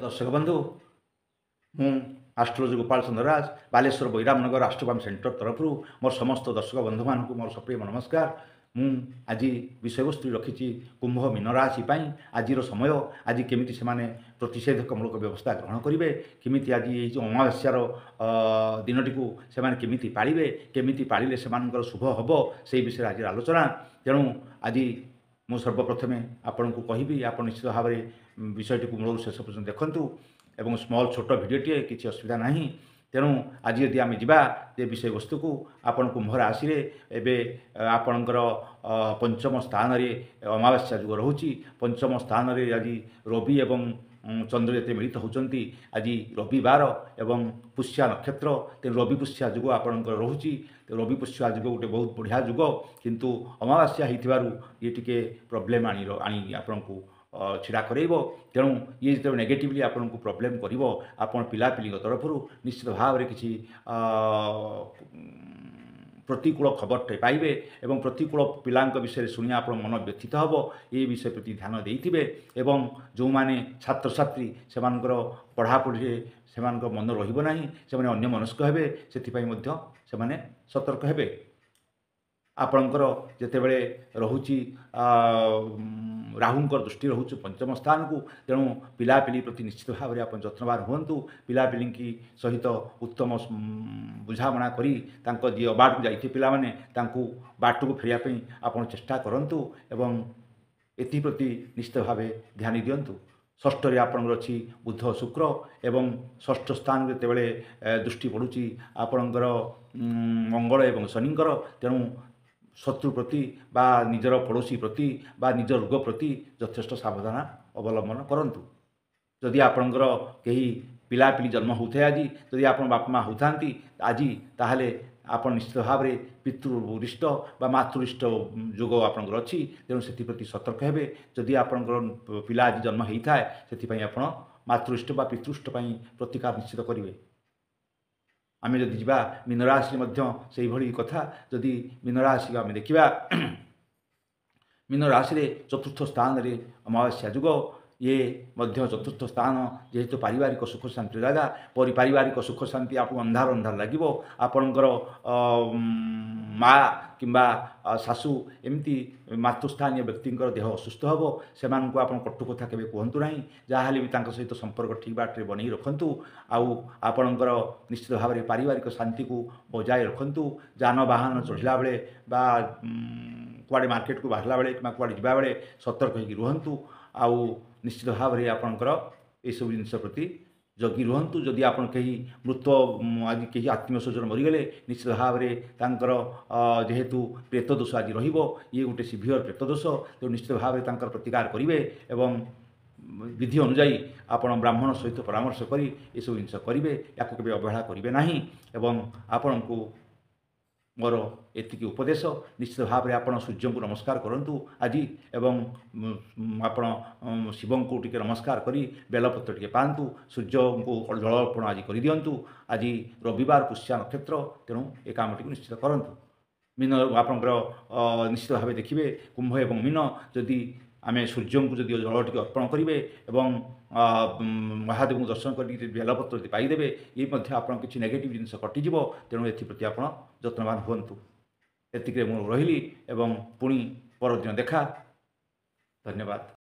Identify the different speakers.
Speaker 1: दर्शक बंधु मु आस्ट्रोलॉजी गोपाल चंद्र राज बालेश्वर बैरामनगर आस्ट्रोफार्म सेंटर तरफ मोर समस्त दर्शक बंधु मान मोर सप्रिय नमस्कार। मु आज विषय वस्तु रखी कुंभ मीन राशि आज समय आज केमी से प्रतिषेधकमूलक व्यवस्था ग्रहण करेंगे केमी आज ये अमावास्यार दिनटी से केमी पाड़े केमी पाड़े से शुभ हम से विषय आज आलोचना। तेणु आज मु सर्वप्रथमे आपण को कहबी आप निश्चित भाव में विषयटी मूल शेष पर्यटन देखूँ एवं स्मॉल छोट भिडियोटे किसी असुविधा ना। तेणु आज यदि आम जा विषय वस्तु को आपण कुंभ राशि एवं आपणकर पंचम स्थान अमावास्या जुग रोचे पंचम स्थान आज रवि एवं चंद्र जिते मिलित होती आज रविवार एवं पुष्या नक्षत्र तेणु रवि पुष्या जुग आपणकर रोचे रवि पुष्या जुग गोटे बहुत बढ़िया जुग किंतु अमावास्या ये टिके प्रोब्लेम आनी आपण को छिड़ा करेब। तेणु ये जो नेगेटिवली आपन को प्रोब्लेम करिवो आपन पिलापिली तरफ निश्चित भाव में किसी प्रतिकूल खबरटे पाइबे एवं प्रतिकूल पिला विषय शुणी आप मन व्यथित हम ये विषय प्रति ध्यान देते एवं जो माने छात्र छात्री से पढ़ापढ़ी से मन रहा से अन्य मनस्क हे से सतर्क हे। आपणकर जितेबले रोचे राहुंकर दृष्टि रोचे पंचम स्थान को तेणु पिलापिली प्रति निश्चित भाव में आप जत्नवान हूँ पिलापिली की सहित उत्तम बुझामणा करी जी अबाट को जाइए पिला माने बाट को फेरिया आप चेष्टा करूँ एवं एप्रति निश्चित भाव ध्यान दिंतु। षष्ठ आपणकर अच्छी बुध शुक्र एवं षष्ठ स्थान जितेबले दृष्टि पड़ुची आपणकर मंगल एवं शनिंकर तेणु शत्रु प्रति बा निजर पड़ोशी प्रति बा निज रोग प्रति यथेष्ट सावधान अवलंबन करंतु। जदि आपणकर कहीं पिलापिली जन्म होता है आज जदि आप बापा माँ होता आज ताहले आप निश्चित भाव में पितृरिष्ट बा मातृरिष्ट जोग आपणकर अच्छी तेणु से सतर्क हे। जदि आपणकर पिला आज जन्म होता है से आप मातृरिष्ट बा पितृष्ट प्रतिकार निश्चित करेंगे। आम जदि जा मीन राशि से भाई कथा जदि मीन राशि आम देखा मीन राशि चतुर्थ स्थान रे अमावास्या जुग ये चतुर्थ स्थान जेहेतु पारिवारिक सुख शांति जगह पारिवारिक सुख शांति आपको अंधार अंधार लगे आपणकर माँ किंबा शाशु एमती मातृस्थानीय व्यक्ति देह असुस्थ हम से आप कटु कथा के कहतु ना जहाँ भी सहित संपर्क ठीक बाटे बनई रखु आपणकर निश्चित भाव में पारिवारिक शांति को बजाय रखु जान बाहन चढ़ला बेले बा कुआड़े मार्केट को बाहरला बेले कि कुआड़े जा बेले सतर्क हो रुहतु आउ निश्चित भाव में आपणकर यू जिन प्रति जगी रुहतु। जदि आप कहीं मृत आज कहीं आत्मीय स्वजन मरीगले निश्चित भाव में जेहेतु प्रेत दोष आज ये गोटे सिभियर प्रेत दोष तो निश्चित भाव में प्रतिकार करेंगे एवं विधि अनुजाई आपण ब्राह्मण सहित परामर्श करी ये सब जिन करेंगे या अवहेला करेंगे ना एवं आपण को मोर एतिकी उपदेश निश्चित भाव में आप सूर्य को नमस्कार करूँ आज एवं आपण शिव को टी नमस्कार करी बेलपत्र टी पातु सूर्य को जल अर्पण आज कर दिंतु। आज रविवार पुष्या नक्षत्र तेणु ए कामटी निश्चित करूँ। मीन आपंकर निश्चित भाव देखिए कुंभ एवं मीन जदि आम सूर्य को जदि जल टी अर्पण करेंगे एवं महादेव को दर्शन कर बेलपत्र पाइदेवे ये आप किसी नेगेटिव जिन कटिज तेणु एप्रति आप जत्नवान हूँ। एतिक रही एवं पुणी परदिन देखा। धन्यवाद।